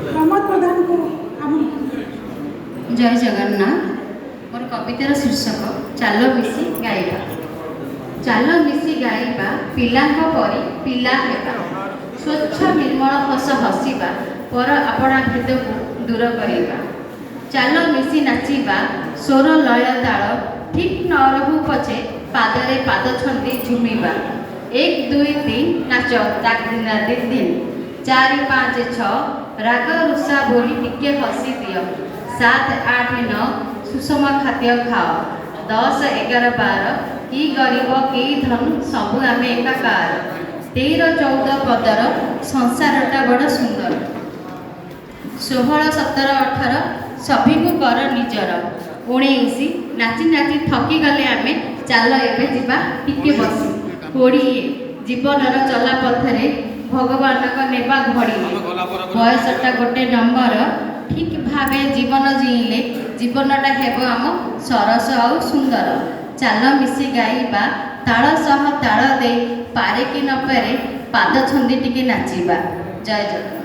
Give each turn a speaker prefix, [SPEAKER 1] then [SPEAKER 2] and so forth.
[SPEAKER 1] प्रमोद प्रधान को
[SPEAKER 2] जय जगन्नाथ। मोर कवितार शीर्षक चाल मिसी गाइबा। चाल मिसी गाइबा पिलांक परी पिला हेबा, स्वच्छ निर्मल हस हसिबा, पर आपणा भेद को दूर करिबा। चाल मिसी नाचिबा स्वर लय ताल ठीक न रहू पछे पादरे पाद छंदी झुमिबा। 1 2 3 नाच ताक दिन दिन दिन, 4 5 6 राग रुषा बोली टिके हसी दियो, 7 8 9 सुषम खाद्य खाओ, 10 11 12 की गरीब की धन सबू आमे एकाकार, 13 14 15 संसारटा बड़ सुंदर, 16 17 18 सभी को कर निजर, 19 नाची नाची थकी गले आमे चाल एबे जिबा टिके बसी, 20 जीवनर चला पथरे भगवान नेबा घड़ी, बयसटा गोटे नंबर ठीक भावे जीवन जीले जीवनटा हेब आम सरस आउ सुंदर। चाल मिसी गाइबा ताल सह ताल दे पारे कि न पारे पाद छंदी टिके नाचिबा। जय जगन्नाथ।